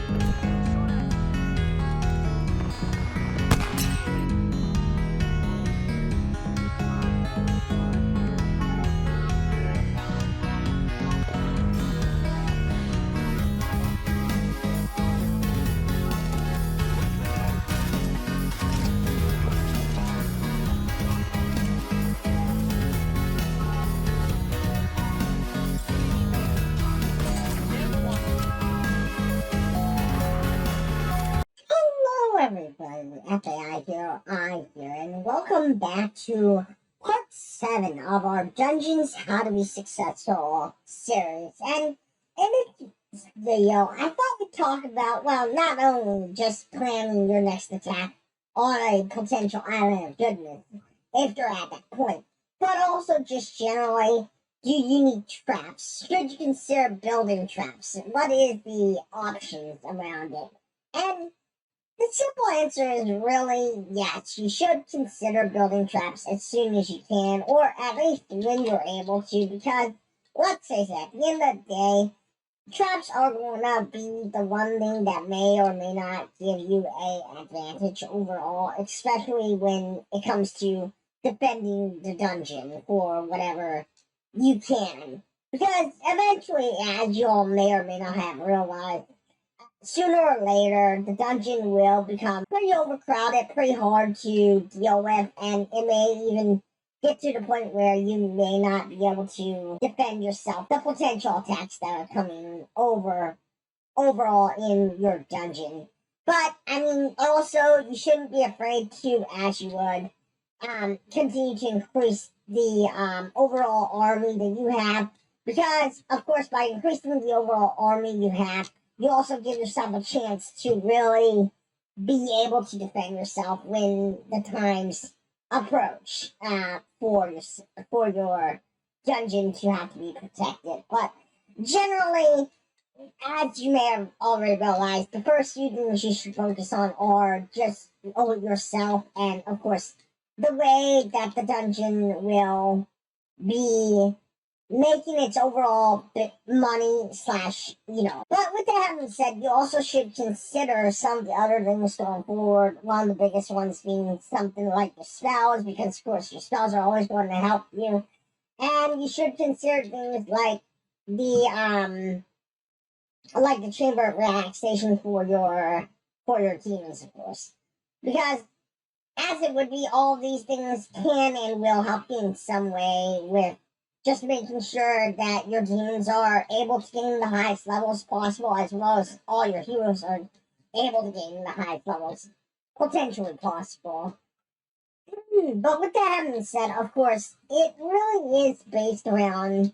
Hello, everybody. FAI here, and welcome back to part 7 of our Dungeons How to Be Successful series. And in this video, I thought we'd talk about, well, not only just planning your next attack on a potential island of goodness, if you're at that point, but also just generally, do you need traps? Should you consider building traps? What is the options around it? And the simple answer is really yes. You should consider building traps as soon as you can, or at least when you're able to, because let's face it, at the end of the day, traps are going to be the one thing that may or may not give you a advantage overall, especially when it comes to defending the dungeon for whatever you can. Because eventually, as you all may or may not have realized, sooner or later, the dungeon will become pretty overcrowded, pretty hard to deal with, and it may even get to the point where you may not be able to defend yourself. The potential attacks that are coming overall in your dungeon. But, I mean, also, you shouldn't be afraid to, as you would, continue to increase the overall army that you have. Because, of course, by increasing the overall army you have, you also give yourself a chance to really be able to defend yourself when the times approach for your dungeon to have to be protected. But generally, as you may have already realized, the first few things you should focus on are just yourself, and of course, the way that the dungeon will be making its overall money But with that having said, you also should consider some of the other things going forward. One of the biggest ones being something like your spells, because of course your spells are always going to help you. And you should consider things like the chamber of relaxation for your demons, of course. Because as it would be, all of these things can and will help you in some way with just making sure that your demons are able to gain the highest levels possible, as well as all your heroes are able to gain the highest levels potentially possible. But with that having said, of course, it really is based around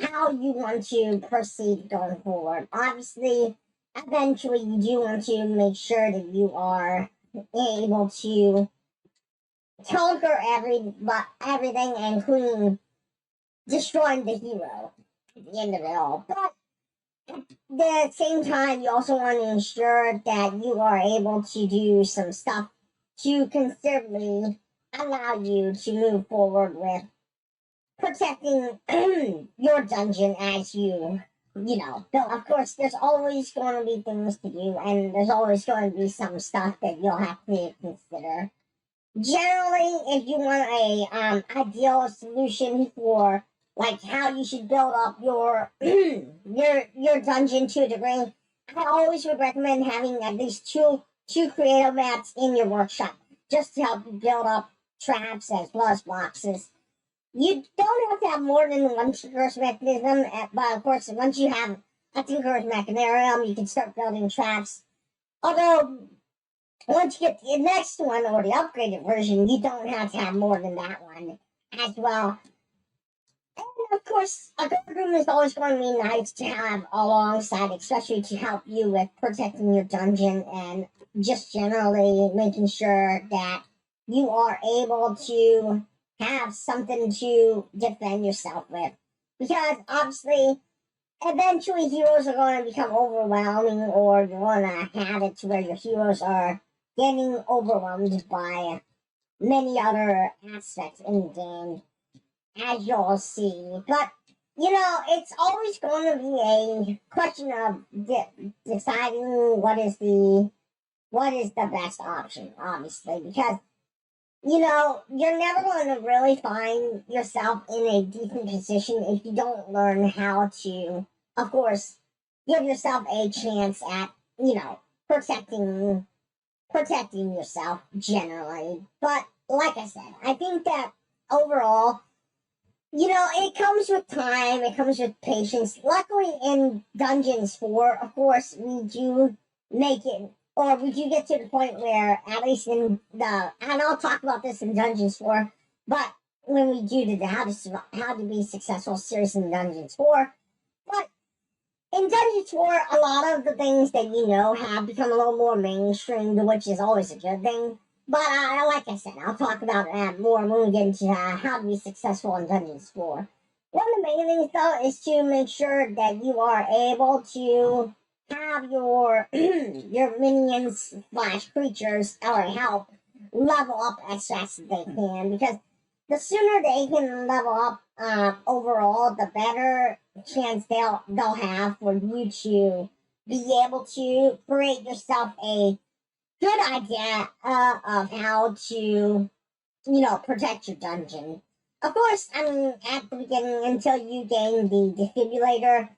how you want to proceed going forward. Obviously, eventually you do want to make sure that you are able to conquer everything, including destroying the hero at the end of it all. But at the same time, you also want to ensure that you are able to do some stuff to considerably allow you to move forward with protecting your dungeon as you know. So, of course, there's always going to be things to do, and there's always going to be some stuff that you'll have to consider. Generally, if you want a ideal solution for like how you should build up your your dungeon to a degree, I always would recommend having at least two creative mats in your workshop, just to help you build up traps as well as boxes. You don't have to have more than one tinker's mechanism, but of course, once you have a tinker's mechanism, you can start building traps. Although, once you get the next one, or the upgraded version, you don't have to have more than that one as well. And of course, a guard room is always going to be nice to have alongside, especially to help you with protecting your dungeon and just generally making sure that you are able to have something to defend yourself with. Because obviously, eventually heroes are going to become overwhelming, or you're going to have it to where your heroes are getting overwhelmed by many other aspects in the game, as you'll see. But it's always going to be a question of deciding what is the best option, obviously, because you're never going to really find yourself in a decent position if you don't learn how to, of course, give yourself a chance at, protecting yourself generally. But like I said, I think that overall, it comes with time, it comes with patience. Luckily, in Dungeons 4, of course, we do make it, or we do get to the point where, at least and I'll talk about this in Dungeons 4, but when we do the how to be successful series in Dungeons 4, but in Dungeons 4, a lot of the things that have become a little more mainstream, which is always a good thing. But like I said, I'll talk about that more when we get into how to be successful in Dungeons 4. One of the main things, though, is to make sure that you are able to have your your minions slash creatures or help level up as fast as they can, because the sooner they can level up overall, the better chance they'll have for you to be able to create yourself a good idea of how to, protect your dungeon. Of course, I mean, at the beginning, until you gain the defibrillator,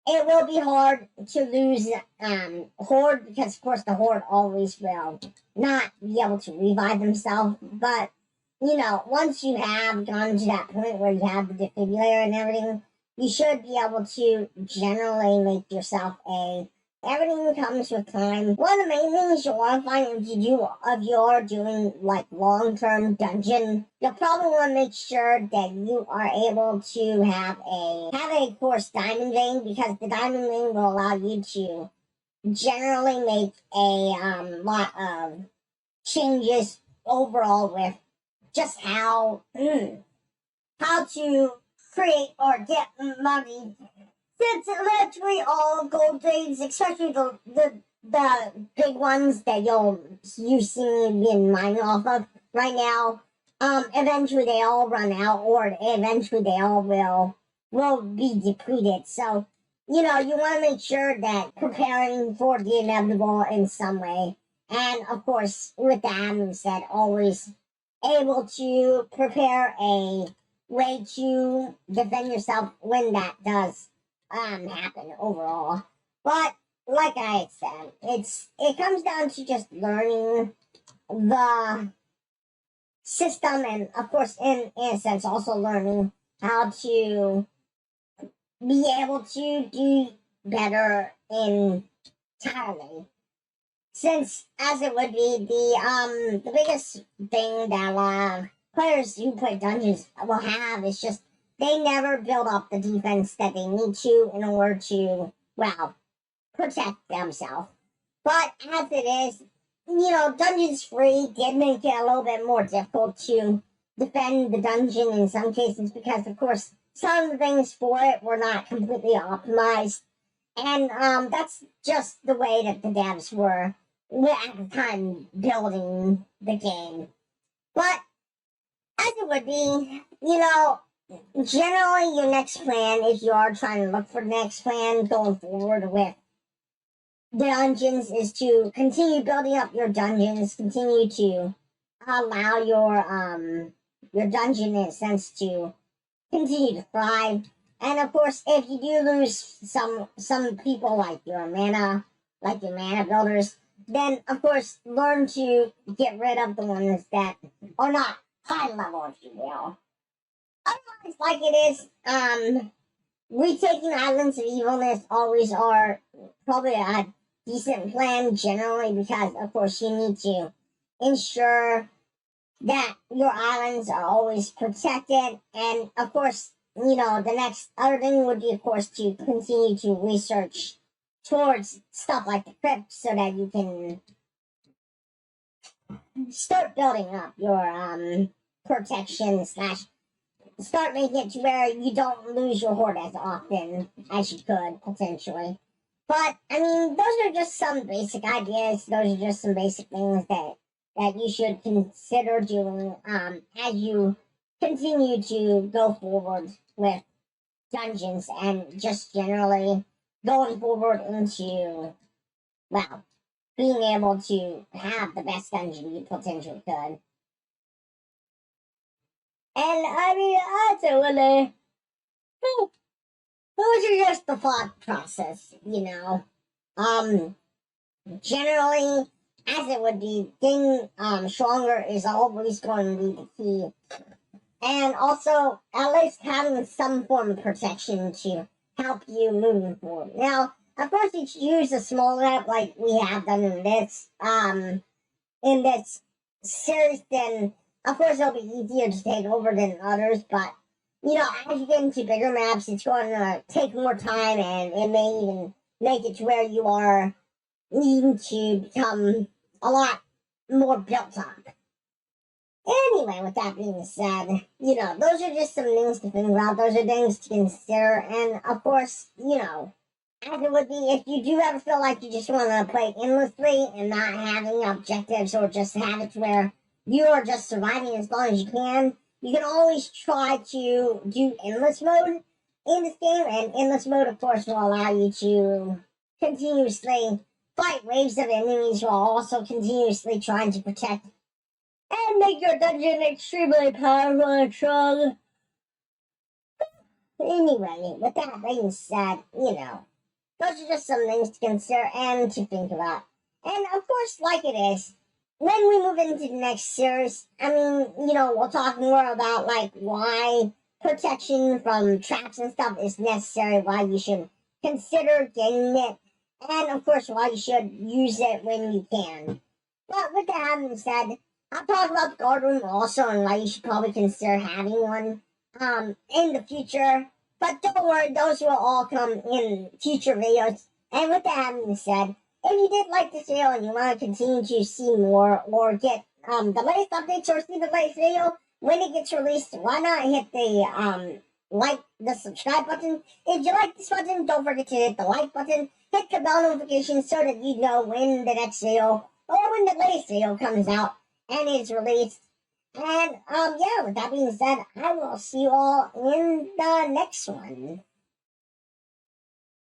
it will be hard to lose Horde, because, of course, the Horde always will not be able to revive themselves. But, once you have gone to that point where you have the defibrillator and everything, you should be able to generally make yourself everything comes with time. One of the main things you want to find if you are doing like long-term dungeon, you'll probably want to make sure that you are able to have a course diamond vein, because the diamond vein will allow you to generally make a lot of changes overall with just how to create or get money. It's literally all gold trades, especially the big ones that you see me being mining off of right now. Eventually they all run out, or eventually they all will be depleted. So, you want to make sure that preparing for the inevitable in some way, and of course, with that being said, always able to prepare a way to defend yourself when that does happen overall. But like I said, it comes down to just learning the system, and of course, in a sense, also learning how to be able to do better entirely. Since, as it would be, the biggest thing that players who play dungeons will have is just they never build up the defense that they need to in order to, well, protect themselves. But as it is, Dungeons 3 did make it a little bit more difficult to defend the dungeon in some cases, because, of course, some of the things for it were not completely optimized. And that's just the way that the devs were at the time building the game. But as it would be, generally your next plan, if you are trying to look for the next plan going forward with dungeons, is to continue building up your dungeons, continue to allow your dungeon, in a sense, to continue to thrive. And of course, if you do lose some people like your mana builders, then of course learn to get rid of the ones that are not high level, if you will. Otherwise, like it is, retaking Islands of Evilness always are probably a decent plan generally, because of course you need to ensure that your islands are always protected. And of course, the next other thing would be, of course, to continue to research towards stuff like the crypt, so that you can start building up your protection slash start making it to where you don't lose your horde as often as you could potentially. But I mean, those are just some basic ideas. Those are just some basic things that you should consider doing as you continue to go forward with dungeons and just generally going forward into, well, being able to have the best dungeon you potentially could. And I mean, ultimately, those are just the thought process, you know. Generally, as it would be, getting stronger is always going to be the key. And also, at least having some form of protection to help you moving forward. Now, of course, you use a small map like we have done in this series, then of course it'll be easier to take over than others. But you know, as you get into bigger maps, it's going to take more time, and it may even make it to where you are needing to become a lot more built up. Anyway, with that being said, you know, those are just some things to think about. Those are things to consider. And of course, you know, as it would be, if you do ever feel like you just want to play endlessly and not having objectives, or just have it where you are just surviving as long as you can always try to do endless mode in this game. And endless mode, of course, will allow you to continuously fight waves of enemies while also continuously trying to protect and make your dungeon extremely powerful and strong. Anyway, with that being said, you know, those are just some things to consider and to think about. And of course, like it is, when we move into the next series, I mean, you know, we'll talk more about like why protection from traps and stuff is necessary, why you should consider getting it, and of course, why you should use it when you can. But with that having said, I'll talk about the guard room also and why you should probably consider having one in the future. But don't worry, those will all come in future videos. And with that having said, if you did like this video and you want to continue to see more or get the latest updates or see the latest video when it gets released, why not hit the the subscribe button. If you like this button, don't forget to hit the like button. Hit the bell notification so that you know when the next video or when the latest video comes out and is released. And yeah, with that being said, I will see you all in the next one.